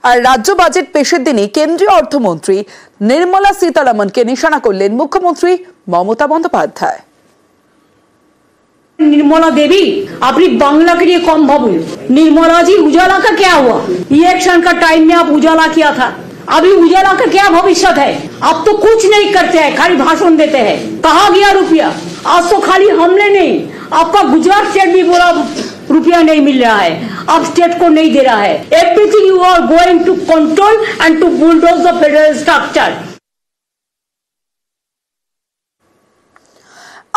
আর রাজ্য বাজেট পেশের দিনই কেন্দ্রীয় অর্থমন্ত্রী নির্মলা সীতারামনকে নিশানা করলেন মুখ্যমন্ত্রী মমতা বন্দ্যোপাধ্যায়। निर्मला देवी अपनी बांग्ला के लिए कम भावुन। निर्मला जी उजाला का क्या हुआ? इलेक्शन का टाइम में आप उजाला किया था, अभी उजाला का क्या भविष्य है? आप तो कुछ नहीं करते हैं, खाली भाषण देते हैं। कहाँ गया रुपया? आज तो खाली हमने नहीं, आपका गुजरात स्टेट भी बोला रुपया नहीं मिल रहा है, आप स्टेट को नहीं दे रहा है। Everything you are going to control and to bulldoze the federal structure.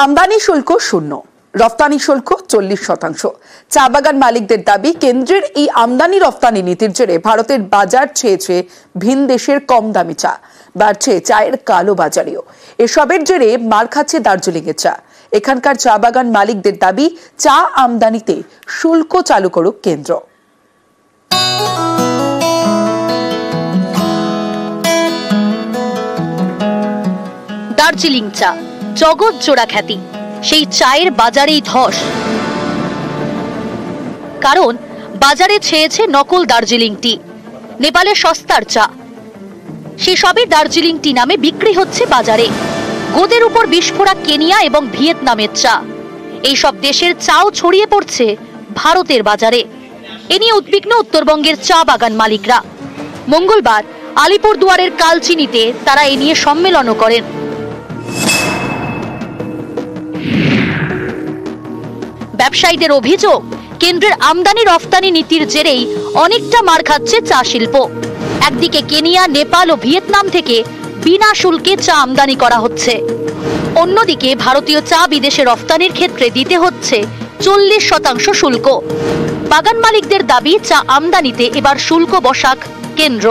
আমদানি শুল্ক শূন্য, রফতানি শুল্ক 40%। চা বাগান মালিকদের দাবি, কেন্দ্রের এই আমদানি রফতানি নীতির জেরে ভারতের বাজার ছেয়েছে ভিন দেশের কম দামি চা, বাড়ছে চায়ের কালো বাজারেও। এসবের জেরে মার খাচ্ছে দার্জিলিং এর চা। এখানকার চা বাগান মালিকদের দাবি, চা আমদানিতে শুল্ক চালু করুক কেন্দ্র। দার্জিলিং চা জগৎ জোড়া খ্যাতি, সেই চায়ের বাজারেই ধস। কারণ বাজারে ছেয়েছে নকল দার্জিলিং টি, নেপালের সস্তার চা। সেসবই দার্জিলিং টি নামে বিক্রি হচ্ছে বাজারে। গোদের উপর বিস্ফোরক কেনিয়া এবং ভিয়েতনামের চা, এইসব দেশের চাও ছড়িয়ে পড়ছে ভারতের বাজারে। এ নিয়ে উদ্বিগ্ন উত্তরবঙ্গের চা বাগান মালিকরা। মঙ্গলবার আলিপুরদুয়ারের কালচিনিতে তারা এ নিয়ে সম্মেলনও করেন। ব্যবসায়ীদের অভিযোগ, কেন্দ্রের আমদানি রফতানি নীতির জেরেই অনেকটা মার খাচ্ছে চা শিল্প। একদিকে কেনিয়া, নেপাল ও ভিয়েতনাম থেকে বিনা শুল্কে চা আমদানি করা হচ্ছে, অন্যদিকে ভারতীয় চা বিদেশে রফতানির ক্ষেত্রে দিতে হচ্ছে 40% শুল্ক। বাগান মালিকদের দাবি, চা আমদানিতে এবার শুল্ক বসাক কেন্দ্র।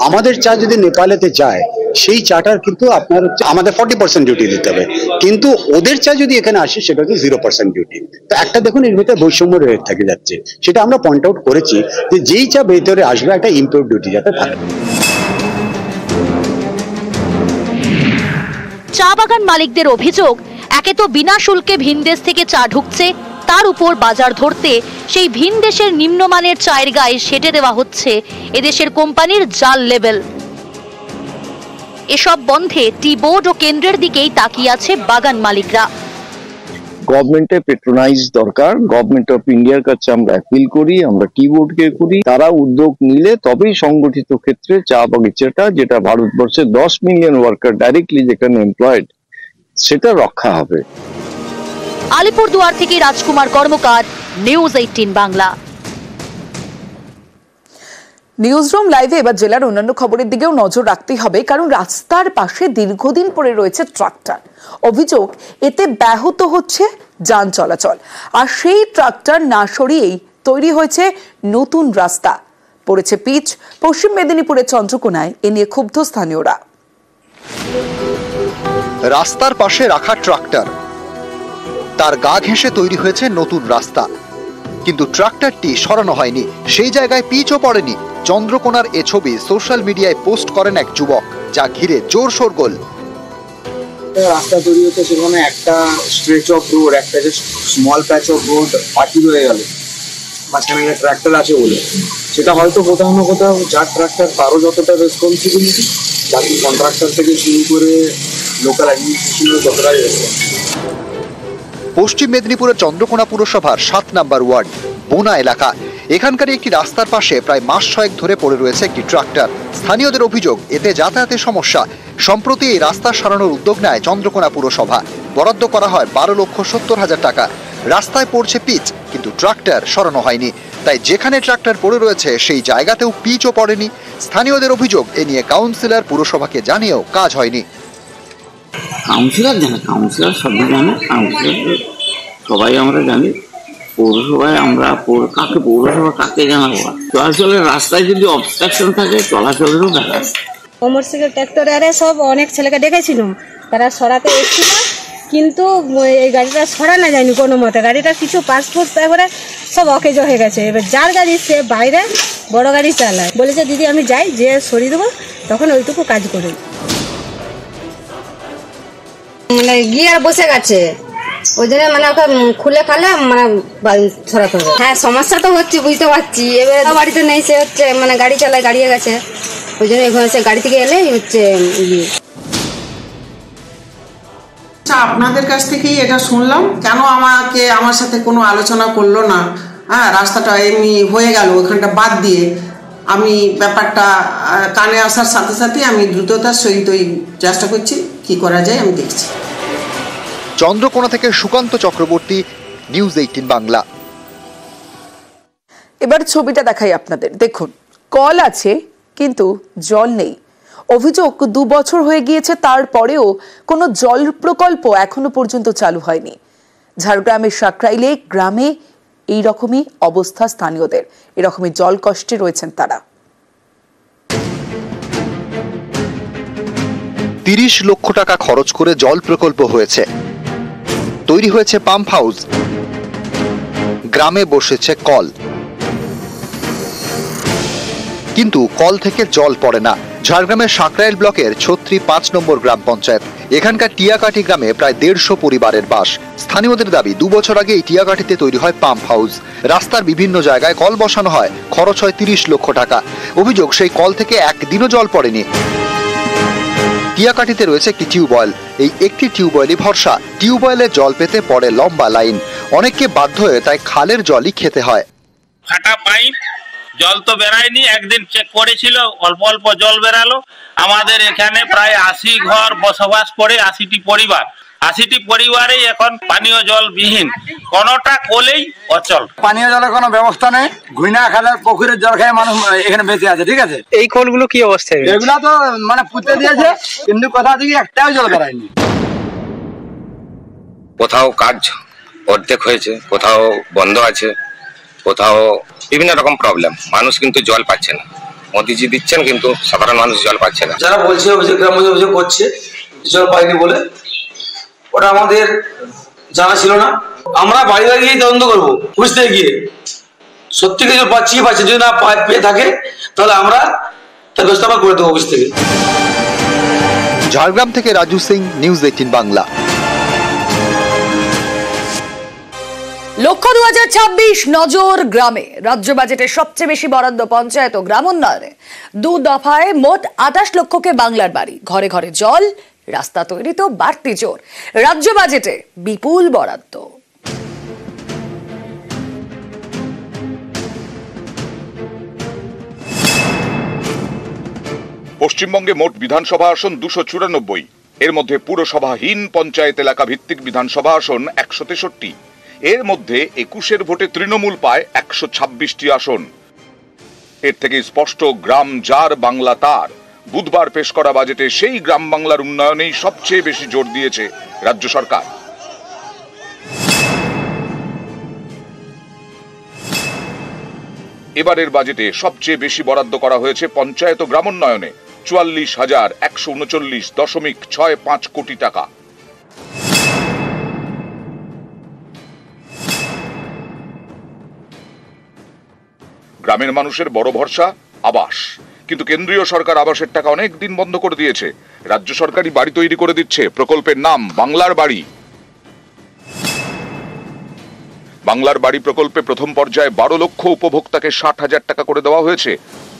আমাদের চা যদি নেপালেতে যায়, সেই চাটার কিন্তু আপনার আমাদের 40% ডিউটি দিতে হবে, কিন্তু ওদের চা যদি এখানে আসে সেটা হচ্ছে 0% ডিউটি। তো একটা দেখুন, এর ভিতরে বৈষম্য রয়ে থেকে যাচ্ছে। সেটা আমরা পয়েন্ট আউট করেছি যে যেই চা ভেতরে আসবে একটা ইম্পোর্ট ডিউটি যাতে থাকে। চা বাগান মালিকদের অভিযোগ, একে তো বিনা শুল্কে ভিন দেশ থেকে চা ঢুকছে, তার উপর বাজার ধরতে সেই ভিন দেশের নিম্নমানের চায়ের গায়ে সেটে দেওয়া হচ্ছে এদেশের কোম্পানির জাল লেবেল। এসব বন্ধে টি বোর্ড ও কেন্দ্রের দিকেই তাকিয়ে আছে বাগান মালিকরা। গভর্নমেন্টের পেট্রোনাইজ দরকার। গভর্নমেন্ট অফ ইন্ডিয়ার কাছে আমরা অ্যাপিল করি, আমরা টি বোর্ডকে করি, তারা উদ্যোগ নিলে তবেই সংগঠিত ক্ষেত্রে চা বাগিচাটা, যেটা ভারতবর্ষে 10 মিলিয়ন ওয়ার্কার ডাইরেক্টলি যেখানে এমপ্লয়েড, সেটা রক্ষা হবে। আলিপুরদুয়ার থেকে রাজকুমার কর্মকার, নিউজ 18 বাংলা। নিউজরুম লাইভে এবার জেলার অন্যান্য খবরের দিকেও নজর রাখতে হবে, কারণ রাস্তার পাশে দীর্ঘদিন পড়ে রয়েছে ট্রাক্টর। অভিযোগ, এতে ব্যাহত হচ্ছে যান চলাচল। আর সেই ট্রাক্টর না সরিয়েই তৈরি হয়েছে নতুন রাস্তা, পড়েছে পিচ। পশ্চিম মেদিনীপুরের চন্দ্রকোনায় এ নিয়ে ক্ষুব্ধ স্থানীয়রা। রাস্তার পাশে রাখা ট্রাক্টর, তার গা ঘেঁষে তৈরি হয়েছে নতুন রাস্তা, কিন্তু ট্রাক্টরটি সরানো হয়নি, সেই জায়গায় পিচও পড়েনি। চন্দ্রকোনার এ ছবি সোশ্যাল মিডিয়ায় পোস্ট করেন এক যুবক, যা ঘিরে জোর শোরগোল। রাস্তা তৈরি হচ্ছে, সেখানে একটা স্ট্রেচ অফ রোড, একটা যে স্মল প্যাচ অফ রোড বাকি রয়ে গেল, মাঝখানে ট্রাক্টর আছে বলে। সেটা হয়তো কোথাও না কোথাও যার ট্রাক্টর তারও যতটা রেসপন্সিবিলিটি, বাকি কন্ট্রাক্টর থেকে শুরু করে লোকাল অ্যাডমিনিস্ট্রেশনের যতটা রেসপন্সিবিলিটি। পশ্চিম মেদিনীপুরের চন্দ্রকোনা পুরসভার 7 নম্বর ওয়ার্ড বোনা এলাকা, এখানকার একটি রাস্তার পাশে প্রায় মাস 6 ধরে পড়ে রয়েছে একটি ট্রাক্টর। স্থানীয়দের অভিযোগ, এতে যাতায়াতের সমস্যা। সম্প্রতি এই রাস্তা সারানোর উদ্যোগ নেয় চন্দ্রকোনা পুরসভা। বরাদ্দ করা হয় 12,70,000 টাকা। রাস্তায় পড়ছে পিচ, কিন্তু ট্রাক্টর সরানো হয়নি। তাই যেখানে ট্রাক্টর পড়ে রয়েছে সেই জায়গাতেও পিচও পড়েনি। স্থানীয়দের অভিযোগ, এ নিয়ে কাউন্সিলর পুরসভাকে জানিয়েও কাজ হয়নি। কাউন্সিলর জানে, কাউন্সিলর সবই জানে, কাউন্সিলর সবাই আমরা জানি। পৌরসভায় আমরা কাকে পৌরসভা কাকে জানাবো? চলাচলের রাস্তায় যদি অবস্ট্রাকশন থাকে, চলাচলেরও দেখা। কমার্শিয়াল ট্র্যাক্টর আরে সব অনেক ছেলেকে দেখেছিলাম, তারা সরাতে এসেছিল, কিন্তু এই গাড়িটা সরানো যায়নি কোনো মতে। গাড়িটা কিছু পাসপোর্ট তারপরে সব অকেজ হয়ে গেছে। এবার যার গাড়ি সে বাইরে বড় গাড়ি চালায়, বলেছে দিদি আমি যাই, যে সরিয়ে দেবো, তখন ওইটুকু কাজ করি। গিয়ার বসে গেছে, ওই জন্য মানে ওকে খুলে খালে মানে ছড়াতে হবে। হ্যাঁ সমস্যা তো হচ্ছে, বুঝতে পারছি। এবারে বাড়িতে নেই, সে হচ্ছে মানে গাড়ি চালায়, গাড়িয়ে গেছে, ওই জন্য এখানে সে গাড়ি থেকে এলেই হচ্ছে। আপনাদের কাছ থেকেই এটা শুনলাম, কেন আমার সাথে কোনো আলোচনা করলো না? হ্যাঁ, রাস্তাটা এমনি হয়ে গেল ওখানটা বাদ দিয়ে। আমি ব্যাপারটা কানে আসার সাথে সাথে আমি দ্রুততার সহিত ওই চেষ্টা করছি কি করা যায় আমি দেখছি। চন্দ্রকোনা থেকে সুকান্ত চক্রবর্তী, নিউজ 18 বাংলা। এবার ছবিটা দেখাই আপনাদের, দেখুন কল আছে কিন্তু জল নেই। অভিযোগ 2 বছর হয়ে গিয়েছে, তারপরেও কোনো জল প্রকল্প এখনো পর্যন্ত চালু হয়নি। ঝাড়গ্রামের সাকরাইলে গ্রামে এইরকমই অবস্থা স্থানীয়দের, এরকমই জল কষ্টে রয়েছেন তারা। 30 লক্ষ টাকা খরচ করে জল প্রকল্প হয়েছে, তৈরি হয়েছে পাম্প হাউস, গ্রামে বসেছে কল, কিন্তু কল থেকে জল পড়ে না। ঝাড়গ্রামের সাকরাইল ব্লকের 36 নম্বর গ্রাম পঞ্চায়েত। এখানকার টিয়াকাঠি গ্রামে প্রায় 150 পরিবারের বাস। স্থানীয়দের দাবি 2 বছর আগে এই টিয়াকাঠিতে তৈরি হয় পাম্প হাউস, রাস্তার বিভিন্ন জায়গায় কল বসানো হয়, খরচ হয় 30 লক্ষ টাকা। অভিযোগ সেই কল থেকে একদিনও জল পড়েনি। টিয়াকাঠিতে রয়েছে একটি টিউবওয়েল, এই একটি টিউবওয়েলই ভরসা। টিউবওয়েলে জল পেতে পড়ে লম্বা লাইন, অনেককে বাধ্য হয়ে তাই খালের জলই খেতে হয়। ফাটা পাইপ, জল তো বেরায়নি। একদিন চেক করেছিল, অল্প অল্প জল বেরালো। আমাদের এখানে প্রায় 80 ঘর বসবাস করে, 80টি পরিবার। 80টি পরিবারে এখন পানীয় জল বিহীন, কোনটা কোলেই অচল। পানীয় জলের কোনো ব্যবস্থা নেই। ঘুইনা খালের পুকুরের জল খেয়ে মানুষ এখানে বেঁচে আছে, ঠিক আছে। এই কলগুলো কি অবস্থায়? এগুলা তো মানে পুঁতে দিয়েছে, কিন্তু কোথা থেকে একটাও জল বেরায়নি। কোথাও কাজ অর্ধেক হয়েছে, কোথাও বন্ধ আছে, কোথাও বিভিন্ন রকম প্রবলেম। মানুষ কিন্তু জল পাচ্ছে না। মোদিজি দিচ্ছেন কিন্তু সাধারণ মানুষ জল পাচ্ছে না। যারা বলছে গ্রাম অভিযোগ করছে জল পাইনি বলে, ওটা আমাদের জানা ছিল না। আমরা বাড়ি বাড়ি গিয়ে তদন্ত করবো, বুঝতে গিয়ে সত্যি জল পাচ্ছি কি পাচ্ছি। যদি না পেয়ে থাকে তাহলে আমরা তার ব্যবস্থা করে দেবো অফিস থেকে। ঝাড়গ্রাম থেকে রাজু সিং, নিউজ 18 বাংলা। লক্ষ্য 2026 নজর গ্রামে। রাজ্য বাজেটের সবচেয়ে বেশি বরাদ্দ পঞ্চায়েত ও গ্রাম উন্নয়নে। 2 দফায় মোট 28 লক্ষকে বাংলার বাড়ি, ঘরে ঘরে জল, রাস্তা তৈরি তো বাড়তি জোর। রাজ্য বাজেটে বিপুল বরাদ্দ। পশ্চিমবঙ্গে মোট বিধানসভা আসন 294, এর মধ্যে পুরসভাহীন পঞ্চায়েত এলাকা ভিত্তিক বিধানসভা আসন 163। এর মধ্যে 21 ভোটে তৃণমূল পায় 126টি আসন। এর থেকে স্পষ্ট গ্রাম যার বাংলা তার। বুধবার পেশ করা বাজেটে সেই গ্রাম বাংলার উন্নয়নেই সবচেয়ে বেশি জোর দিয়েছে রাজ্য সরকার। এবারের বাজেটে সবচেয়ে বেশি বরাদ্দ করা হয়েছে পঞ্চায়েত ও গ্রামোন্নয়নে, 44,139.65 কোটি টাকা। গ্রামের মানুষের বড় ভরসা আবাস, কিন্তু কেন্দ্রীয় সরকার আবাসের টাকা অনেক দিন বন্ধ করে দিয়েছে। রাজ্য সরকারই বাড়ি তৈরি করে দিচ্ছে। প্রকল্পের নাম বাংলার বাড়ি। বাংলার বাড়ি প্রকল্পে প্রথম পর্যায়ে 12 লক্ষ উপভোক্তাকে 60,000 টাকা করে দেওয়া হয়েছে।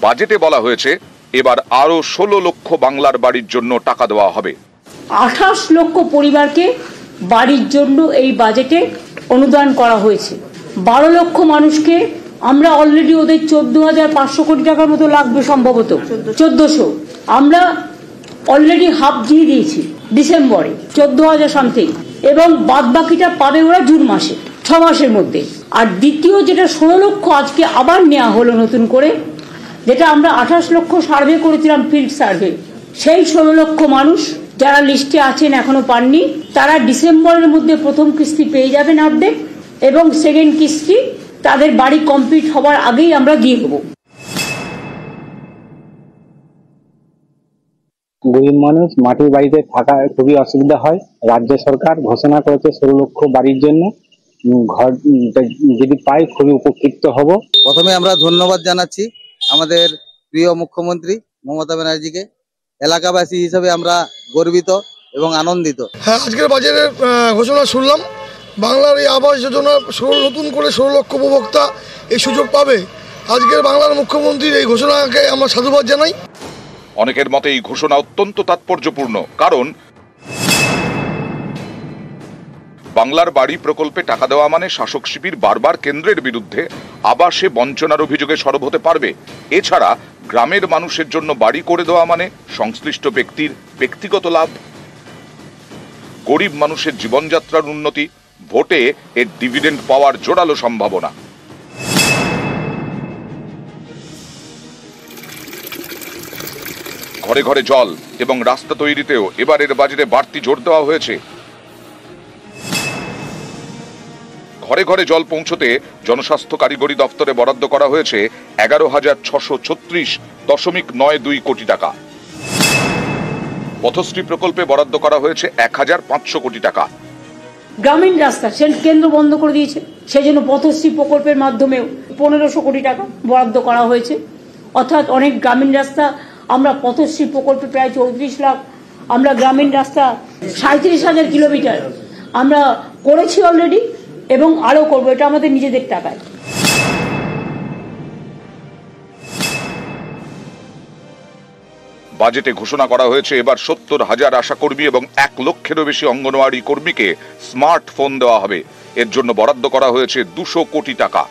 বাজেটে বলা হয়েছে এবার আরো 16 লক্ষ বাংলার বাড়ির জন্য টাকা দেওয়া হবে। 28 লক্ষ পরিবারকে বাড়ির জন্য এই বাজেটে অনুদান করা হয়েছে। 12 লক্ষ মানুষকে আমরা অলরেডি ওদের 14,500 কোটি টাকার মতো লাগবে, সম্ভবত 1400। আমরা অলরেডি হাফ দিয়ে দিয়েছি ডিসেম্বরে, 14,000 সামথিং, এবং বাদ বাকিটা পাবে ওরা জুন মাসে, 6 মাসের মধ্যে। আর দ্বিতীয় যেটা 16 লক্ষ আজকে আবার নেওয়া হলো নতুন করে, যেটা আমরা 28 লক্ষ সার্ভে করেছিলাম, ফিল্ড সার্ভে, সেই 16 লক্ষ মানুষ যারা লিস্টে আছেন এখনো পাননি, তারা ডিসেম্বরের মধ্যে প্রথম কিস্তি পেয়ে যাবেন অর্ধেক, এবং সেকেন্ড কিস্তি তাদের বাড়ি কমপ্লিট হওয়ার আগেই আমরা দিয়ে দেবো। গরিব মানুষ মাটির বাড়িতে থাকা খুবই অসুবিধা হয়। রাজ্য সরকার ঘোষণা করেছে 16 লক্ষ বাড়ির জন্য, ঘর যদি পাই খুবই উপকৃত হব। প্রথমে আমরা ধন্যবাদ জানাচ্ছি আমাদের প্রিয় মুখ্যমন্ত্রী মমতা ব্যানার্জিকে। এলাকাবাসী হিসেবে আমরা গর্বিত এবং আনন্দিত। হ্যাঁ, আজকের বাজেটের ঘোষণা শুনলাম, বাংলার এই আবাস যোজনা নতুন করে 16 লক্ষ উপভোক্তা এই সুযোগ পাবে। আজকের বাংলার মুখ্যমন্ত্রীর এই ঘোষণাকে আমরা সাধুবাদ জানাই। অনেকের মতে এই ঘোষণা অত্যন্ত তাৎপর্যপূর্ণ, কারণ বাংলার বাড়ি প্রকল্পে টাকা দেওয়া মানে শাসক শিবির বারবার কেন্দ্রের বিরুদ্ধে আবাসে বঞ্চনার অভিযোগে সরব হতে পারবে। এছাড়া গ্রামের মানুষের জন্য বাড়ি করে দেওয়া মানে সংশ্লিষ্ট ব্যক্তির ব্যক্তিগত লাভ, গরিব মানুষের জীবনযাত্রার উন্নতি, ভোটে এর ডিভিডেন্ড পাওয়ার জোরালো সম্ভাবনা। ঘরে ঘরে জল এবং রাস্তা তৈরিতেও এবারের বাজেটে বাড়তি জোর দেওয়া হয়েছে। ঘরে ঘরে জল পৌঁছতে জনস্বাস্থ্য কারিগরি দপ্তরে বরাদ্দ করা হয়েছে 11,636.92 কোটি টাকা। পথশ্রী প্রকল্পে বরাদ্দ করা হয়েছে 1,500 কোটি টাকা। গ্রামীণ রাস্তা কেন্দ্র বন্ধ করে দিয়েছে, সেই জন্য পথশ্রী প্রকল্পের মাধ্যমেও 1500 কোটি টাকা বরাদ্দ করা হয়েছে। অর্থাৎ অনেক গ্রামীণ রাস্তা আমরা পথশ্রী প্রকল্পে প্রায় 34 লাখ, আমরা গ্রামীণ রাস্তা 37,000 কিলোমিটার আমরা করেছি অলরেডি এবং আরো করবো, এটা আমাদের নিজেদের টাকায়। বাজেটে ঘোষণা করা হয়েছে এবার 70,000 আশাকর্মী এবং 1 লক্ষেরও বেশি অঙ্গনওয়াড়ি কর্মীকে স্মার্টফোন দেওয়া হবে। এর জন্য বরাদ্দ করা হয়েছে 200 কোটি টাকা।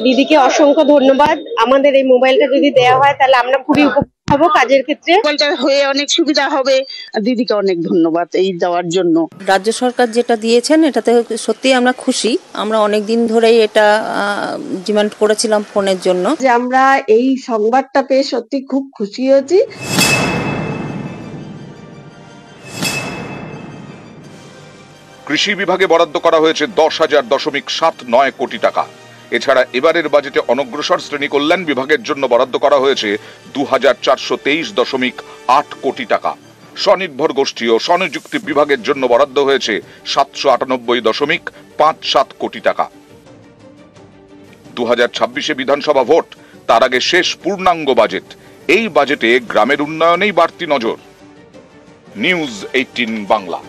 দিদিকে অসংখ্য ধন্যবাদ। আমাদের এই মোবাইলটা যদি দেওয়া হয় তাহলে আমরা খুবই উপকৃত হব কাজের ক্ষেত্রে। মোবাইলটা হয়ে অনেক সুবিধা হবে। দিদিকে অনেক ধন্যবাদ এই দেওয়ার জন্য। রাজ্য সরকার যেটা দিয়েছেন এটাতে সত্যিই আমরা খুশি। আমরা অনেক দিন ধরেই এটা ডিমান্ড করেছিলাম ফোনের জন্য। যে আমরা এই সংবাদটা পেয়ে সত্যি খুব খুশি হয়েছি। কৃষি বিভাগে বরাদ্দ করা হয়েছে 10,000.79 কোটি টাকা। এছাড়া এবারের বাজেটে অনগ্রসর শ্রেণী কল্যাণ বিভাগের জন্য বরাদ্দ করা হয়েছে 2,423.8 কোটি টাকা। স্বনির্ভর গোষ্ঠী ও স্বনিযুক্তি বিভাগের জন্য বরাদ্দ হয়েছে 798.57 কোটি টাকা। 2026-এ বিধানসভা ভোট, তার আগে শেষ পূর্ণাঙ্গ বাজেট। এই বাজেটে গ্রামের উন্নয়নেই বাড়তি নজর। নিউজ 18 বাংলা।